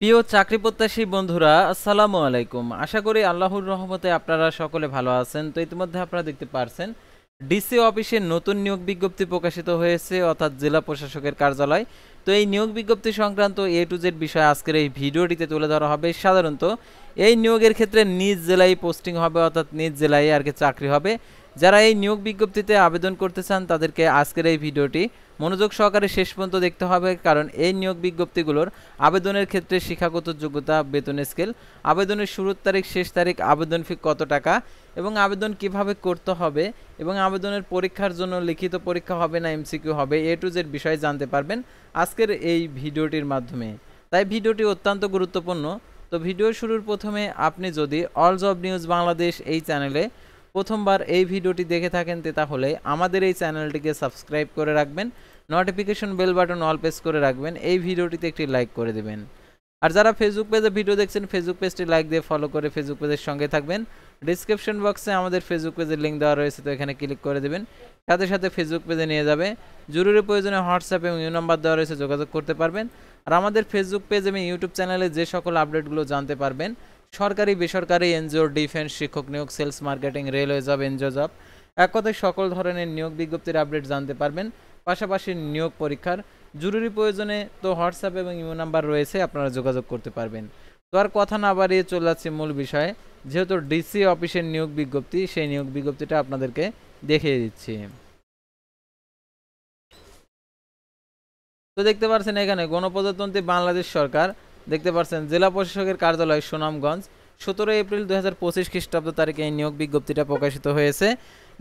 প্রিয় চাকরি প্রত্যাশী বন্ধুরা, আসসালামু আলাইকুম। আশা করি আল্লাহর রহমতে আপনারা সকলে ভালো আছেন। তো ইতিমধ্যে আপনারা দেখতে পারছেন ডিসি অফিসে নতুন নিয়োগ বিজ্ঞপ্তি প্রকাশিত হয়েছে, অর্থাৎ জেলা প্রশাসকের কার্যালয়। তো এই নিয়োগ বিজ্ঞপ্তি সংক্রান্ত এ টু জেড বিষয় আজকের এই ভিডিওটিতে তুলে ধরা হবে। সাধারণত এই নিয়োগের ক্ষেত্রে নিজ জেলায় পোস্টিং হবে, অর্থাৎ নিজ জেলায় আর কি চাকরি হবে। যারা এই নিয়োগ বিজ্ঞপ্তিতে আবেদন করতে চান তাদেরকে আজকের এই ভিডিওটি মনোযোগ সহকারে শেষ পর্যন্ত দেখতে হবে, কারণ এই নিয়োগ বিজ্ঞপ্তিগুলোর আবেদনের ক্ষেত্রে শিক্ষাগত যোগ্যতা, বেতন স্কেল, আবেদনের শুরুর তারিখ, শেষ তারিখ, আবেদন ফি কত টাকা এবং আবেদন কিভাবে করতে হবে এবং আবেদনের পরীক্ষার জন্য লিখিত পরীক্ষা হবে না এমসিকিউ হবে, এ টু জেড বিষয়ে জানতে পারবেন আজকের এই ভিডিওটির মাধ্যমে। তাই ভিডিওটি অত্যন্ত গুরুত্বপূর্ণ। তো ভিডিও শুরুর প্রথমে আপনি যদি অল জব নিউজ বাংলাদেশ এই চ্যানেলে প্রথমবার এই ভিডিওটি দেখে থাকেন তাহলে আমাদের এই চ্যানেলটিকে সাবস্ক্রাইব করে রাখবেন, notification bell button all press করে রাখবেন, এই ভিডিওটিতে একটি লাইক করে দেবেন। আর যারা ফেসবুক পেজে ভিডিও দেখছেন ফেসবুক পেজটি লাইক দিয়ে ফলো করে ফেসবুক পেজের সঙ্গে থাকবেন। ডিসক্রিপশন বক্সে আমাদের ফেসবুক পেজের লিঙ্ক দেওয়া রয়েছে, তো এখানে ক্লিক করে দেবেন, সাথে সাথে ফেসবুক পেজে নিয়ে যাবে। জরুরি প্রয়োজনে হোয়াটসঅ্যাপ এবং ইউ নাম্বার দেওয়া রয়েছে, যোগাযোগ করতে পারবেন। আর আমাদের ফেসবুক পেজ এবং ইউটিউব চ্যানেলে যে সকল আপডেটগুলো জানতে পারবেন, সরকারি বেসরকারি এনজিও, ডিফেন্স, শিক্ষক নিয়োগ, sales, marketing, railway job, NGO job, এক কথায় সকল ধরনের নিয়োগ বিজ্ঞপ্তির আপডেট জানতে পারবেন। পাশাপাশি নিয়োগ পরীক্ষার জরুরি প্রয়োজনে তো হোয়াটসঅ্যাপ এবং ইমো নাম্বার রয়েছে, আপনারা যোগাযোগ করতে পারবেন। তো আর কথা না বাড়িয়ে চলে যাচ্ছে মূল বিষয়ে। যেহেতু ডিসি অফিসের নিয়োগ বিজ্ঞপ্তি, সেই নিয়োগ বিজ্ঞপ্তিটা আপনাদেরকে দেখিয়ে দিচ্ছি। তো দেখতে পাচ্ছেন এখানে গণপ্রজাতন্ত্রী বাংলাদেশ সরকার, দেখতে পাচ্ছেন জেলা প্রশাসকের কার্যালয় সুনামগঞ্জ, 17 এপ্রিল 2025 খ্রিস্টাব্দ তারিখে এই নিয়োগ বিজ্ঞপ্তিটা প্রকাশিত হয়েছে।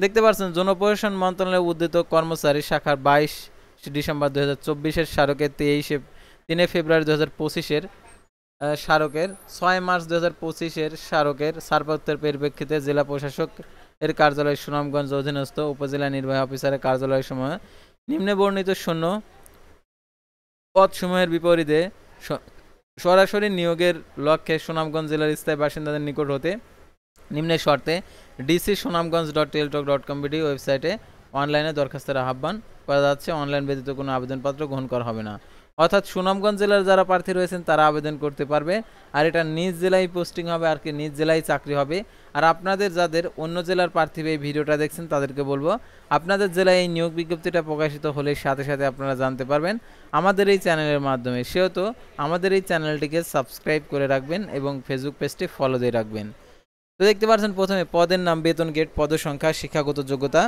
দেখতে পাচ্ছেন জনপ্রশাসন মন্ত্রণালয়ের উদ্যত কর্মচারী শাখার 22 ডিসেম্বর 2024-এর স্মারকের 3 ফেব্রুয়ারি 2025-এর স্মারকের 6 মার্চ 2025-এর স্মারকের ছাড়পত্রের পরিপ্রেক্ষিতে জেলা প্রশাসক এর কার্যালয় সুনামগঞ্জ অধীনস্থ উপজেলা নির্বাহী অফিসারের কার্যালয়ের সময় নিম্নে বর্ণিত শূন্য পদসমূহের বিপরীতে সরাসরি নিয়োগের লক্ষ্যে সুনামগঞ্জ জেলার স্থায়ী বাসিন্দাদের নিকট হতে নিম্নের শর্তে dc-sunamganj.টেলিটক.com ওয়েবসাইটে অনলাইনে দরখাস্তের আহ্বান করা যাচ্ছে। অনলাইন ব্যতীত কোনো আবেদনপত্র গ্রহণ করা হবে না। অর্থাৎ সুনামগঞ্জ জেলার যারা প্রার্থী রয়েছেন তারা আবেদন করতে পারবে। আর এটা নিজ জেলায় পোস্টিং হবে, আর কি নিজ জেলায় চাকরি হবে। আর আপনাদের যাদের অন্য জেলার প্রার্থী এই ভিডিওটা দেখছেন তাদেরকে বলবো, আপনাদের জেলায় এই নিয়োগ বিজ্ঞপ্তিটা প্রকাশিত হলে সাথে সাথে আপনারা জানতে পারবেন আমাদের এই চ্যানেলের মাধ্যমে। সেহেতু আমাদের এই চ্যানেলটিকে সাবস্ক্রাইব করে রাখবেন এবং ফেসবুক পেজটি ফলো দিয়ে রাখবেন। তো দেখতে পাচ্ছেন প্রথমে পদের নাম, বেতন গ্রেড, পদসংখ্যা, শিক্ষাগত যোগ্যতা,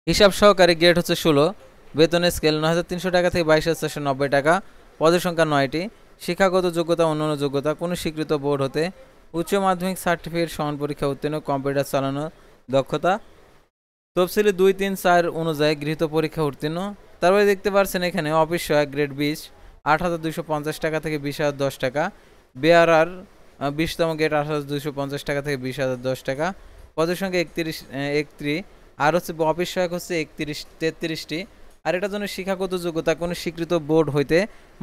হিসাব সহকারী গ্রেড হচ্ছে 16, বেতনের স্কেল 9,300 টাকা থেকে 22,490 টাকা, পদের সংখ্যা 9টি, শিক্ষাগত যোগ্যতা, অন্যান্য যোগ্যতা, কোনো স্বীকৃত বোর্ড হতে উচ্চ মাধ্যমিক সার্টিফিকেট, সমান পরীক্ষা উত্তীর্ণ, কম্পিউটার চালানো দক্ষতা, তফসিলি 2, 3, 4 অনুযায়ী গৃহীত পরীক্ষা উত্তীর্ণ। তারপরে দেখতে পাচ্ছেন এখানে অফিস সহায়ক গ্রেড 20, 8,250 টাকা থেকে 20,010 টাকা, বেআরআর 20তম গ্রেড 8,250 টাকা থেকে 20,010 টাকা, পদের সংখ্যা 31, আর হচ্ছে অফিস সহায়ক হচ্ছে 33টি। আর এটার জন্য শিক্ষাগত যোগ্যতা কোনো স্বীকৃত বোর্ড হইতে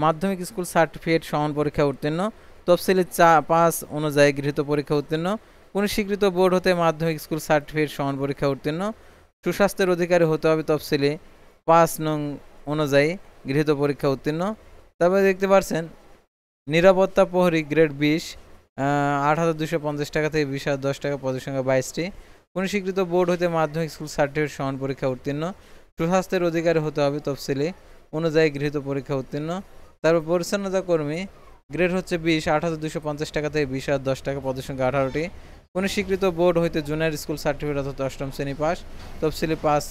মাধ্যমিক স্কুল সার্টিফিকেট, সমান পরীক্ষা উত্তীর্ণ, তফসিলি 5 অনুযায়ী গৃহীত পরীক্ষা উত্তীর্ণ, কোনো স্বীকৃত বোর্ড হতে মাধ্যমিক স্কুল সার্টিফিকেট, সমান পরীক্ষা উত্তীর্ণ, সুস্বাস্থ্যের অধিকারী হতে হবে, তফসিলি 5 নং অনুযায়ী গৃহীত পরীক্ষা উত্তীর্ণ। তারপরে দেখতে পাচ্ছেন নিরাপত্তা প্রহরী গ্রেড 20, 8,250 টাকা থেকে 20,010 টাকা, পদের সংখ্যা 22টি, কোনো স্বীকৃত বোর্ড হতে মাধ্যমিক স্কুল সার্টিফিকেট, সমান পরীক্ষা উত্তীর্ণ, সুস্বাস্থ্যের অধিকারী হতে হবে, তফসিলি অনুযায়ী গৃহীত পরীক্ষা উত্তীর্ণ। তারপর পরিচ্ছন্নতা কর্মী গ্রেড হচ্ছে 20, 8,250 টাকা থেকে 20,010 টাকা, পদের সংখ্যা 18টি, কোনো স্বীকৃত বোর্ড হইতে জুনিয়র স্কুল সার্টিফিকেট অর্থাৎ 8ম শ্রেণী পাস, তফসিলি 5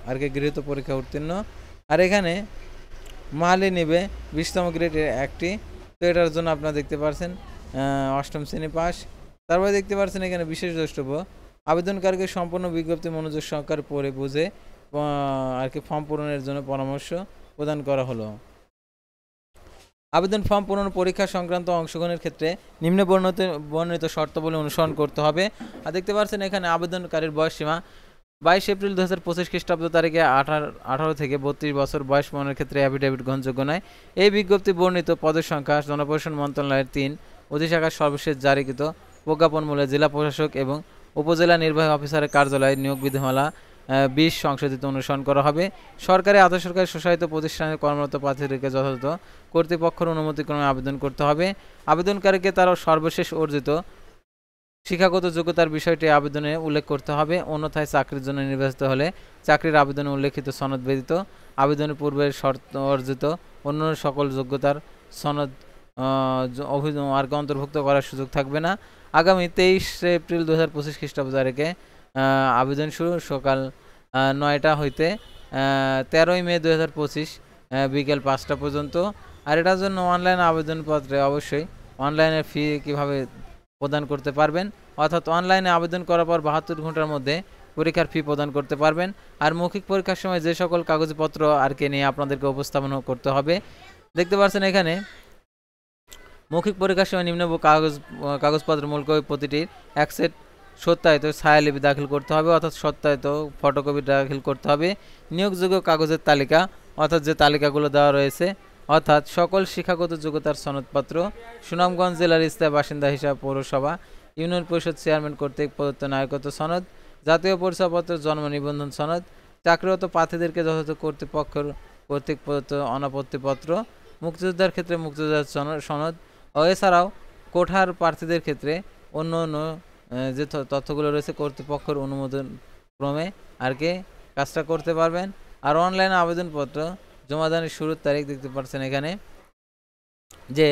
আর কি গৃহীত পরীক্ষা উত্তীর্ণ। আর এখানে মালি নেবে 20তম গ্রেডের একটি, তো এটার জন্য আপনারা দেখতে পাচ্ছেন 8ম শ্রেণী পাস। তারপরে দেখতে পাচ্ছেন এখানে বিশেষ দ্রষ্টব্য, আবেদনকারীকে সম্পূর্ণ বিজ্ঞপ্তি মনোযোগ সহকারে পড়ে বুঝে আর কি ফর্ম পূরণের জন্য পরামর্শ প্রদান করা হলো। আবেদন ফর্ম পূরণ পরীক্ষা সংক্রান্ত অংশগ্রহণের ক্ষেত্রে নিম্নে বর্ণিত শর্তাবলী অনুসরণ করতে হবে। আর দেখতে পাচ্ছেন এখানে আবেদনকারীর বয়সসীমা 22 এপ্রিল 2025 খ্রিস্টাব্দ তারিখে 18 থেকে 32 বছর বয়স প্রমাণের ক্ষেত্রে অ্যাফিডেভিট গ্রহণযোগ্য নয়। এই বিজ্ঞপ্তি বর্ণিত পদের সংখ্যা জনপ্রশাসন মন্ত্রণালয়ের 3 অধিশাখার সর্বশেষ জারিকৃত প্রজ্ঞাপন মূলে জেলা প্রশাসক এবং উপজেলা নির্বাহী অফিসারের কার্যালয়ে নিয়োগ বিধিমালা 20 সংশোধিত অনুসরণ করা হবে। সরকারি আধা সরকারি স্বশাসিত প্রতিষ্ঠানের কর্মরত প্রার্থীদেরকে যথাযথ কর্তৃপক্ষের অনুমতিক্রমে আবেদন করতে হবে। আবেদনকারীকে তার সর্বশেষ অর্জিত শিক্ষাগত যোগ্যতার বিষয়টি আবেদনে উল্লেখ করতে হবে। অন্যথায় চাকরির জন্য নির্বাচিত হলে চাকরির আবেদনে উল্লেখিত সনদ ব্যতীত আবেদনের পূর্বে শর্ত অর্জিত অন্য সকল যোগ্যতার সনদ আরকে অন্তর্ভুক্ত করার সুযোগ থাকবে না। আগামী 23 এপ্রিল 2025 খ্রিস্টাব্দ তারিখে আবেদন শুরু সকাল 9টা হইতে 13ই মে 2025 বিকেল 5টা পর্যন্ত। আর এটার জন্য অনলাইন আবেদনপত্রে অবশ্যই অনলাইনে ফি কিভাবে প্রদান করতে পারবেন, অর্থাৎ অনলাইনে আবেদন করার পর 72 ঘন্টার মধ্যে পরীক্ষার ফি প্রদান করতে পারবেন। আর মৌখিক পরীক্ষার সময় যে সকল কাগজপত্র আরকে নিয়ে আপনাদেরকে উপস্থাপন করতে হবে দেখতে পাচ্ছেন এখানে। মৌখিক পরীক্ষার সময় নিম্ন কাগজপত্র মূল কপি প্রতিটির এক সেট সত্যায়িত ছায়ালিপি দাখিল করতে হবে, অর্থাৎ সত্যায়িত ফটোকপি দাখিল করতে হবে। নিয়োগযোগ্য কাগজের তালিকা, অর্থাৎ যে তালিকাগুলো দেওয়া রয়েছে, অর্থাৎ সকল শিক্ষাগত যোগ্যতার সনদপত্র, সুনামগঞ্জ জেলার স্থায়ী বাসিন্দা হিসাবে পৌরসভা ইউনিয়ন পরিষদ চেয়ারম্যান কর্তৃক প্রদত্ত নাগরিকত্ব সনদ, জাতীয় পরিচয়পত্র, জন্ম নিবন্ধন সনদ, চাকরিরত প্রার্থীদেরকে যথাযথ কর্তৃক প্রদত্ত অনাপত্তিপত্র, মুক্তিযোদ্ধার ক্ষেত্রে মুক্তিযোদ্ধার সনদ ও এছাড়াও কোঠার প্রার্থীদের ক্ষেত্রে অন্য অন্য যে তথ্যগুলো রয়েছে কর্তৃপক্ষের অনুমোদন ক্রমে আরকে কাজটা করতে পারবেন। আর অনলাইন আবেদনপত্র জমাদানের শুরুর তারিখ দেখতে পাচ্ছেন এখানে যে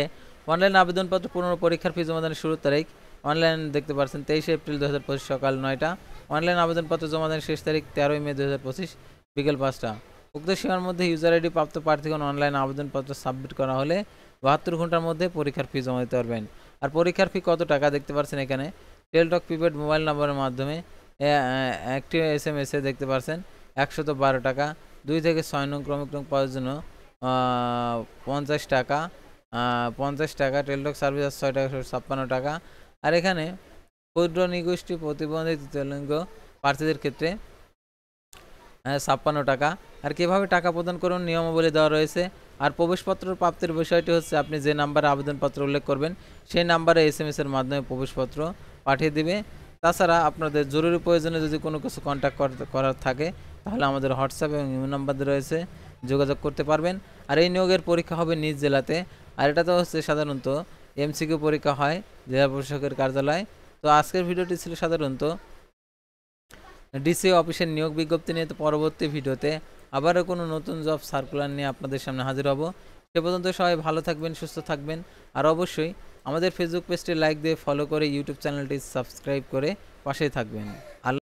অনলাইন আবেদনপত্র পুনঃ পরীক্ষার ফি জমাদানের শুরুর তারিখ অনলাইন দেখতে পাচ্ছেন 23 এপ্রিল 2025 সকাল 9টা। অনলাইন আবেদনপত্র জমাদানের শেষ তারিখ 13ই মে 2025 বিকেল 5টা। উক্ত সীমার মধ্যে ইউজার আইডি প্রাপ্ত প্রার্থীগণ অনলাইন আবেদনপত্র সাবমিট করা হলে 72 ঘন্টার মধ্যে পরীক্ষার ফি জমা দিতে পারবেন। আর পরীক্ষার ফি কত টাকা দেখতে পাচ্ছেন এখানে টেলটক প্রিপেড মোবাইল নম্বরের মাধ্যমে একটি SMS এ দেখতে পাচ্ছেন 112 টাকা, 2 থেকে 6 নং ক্রমিক নং পাওয়ার জন্য 50 টাকা, 50 টাকা টেলটক সার্ভিস 6 টাকা 56 টাকা। আর এখানে ক্ষুদ্র নিগোষ্ঠী প্রতিবন্ধী তৃতীয়লিঙ্গ প্রার্থীদের ক্ষেত্রে 56 টাকা। আর কিভাবে টাকা প্রদান করুন নিয়মাবলী দেওয়া রয়েছে। আর প্রবেশপত্র প্রাপ্তির বিষয়টি হচ্ছে আপনি যে নাম্বারে আবেদনপত্র উল্লেখ করবেন সেই নাম্বারে SMS এর মাধ্যমে প্রবেশপত্র পাঠিয়ে দিবে। তাছাড়া আপনাদের জরুরি প্রয়োজনে যদি কোনো কিছু কন্ট্যাক্ট করার থাকে তাহলে আমাদের হোয়াটসঅ্যাপ এবং ইমেল নাম্বার রয়েছে, যোগাযোগ করতে পারবেন। আর এই নিয়োগের পরীক্ষা হবে নিজ জেলাতে। আর এটা তো হচ্ছে সাধারণত MCQ পরীক্ষা হয় জেলা প্রশাসকের কার্যালয়। তো আজকের ভিডিওটি ছিল সাধারণত ডিসি অফিসের নিয়োগ বিজ্ঞপ্তি নিয়ে। তো পরবর্তী ভিডিওতে আবারও কোনো নতুন জব সার্কুলার নিয়ে আপনাদের সামনে হাজির হব। সে পর্যন্ত সবাই ভালো থাকবেন, সুস্থ থাকবেন। আর অবশ্যই আমাদের ফেসবুক পেজটি লাইক দিয়ে ফলো করে ইউটিউব চ্যানেলটি সাবস্ক্রাইব করে পাশেই থাকবেন।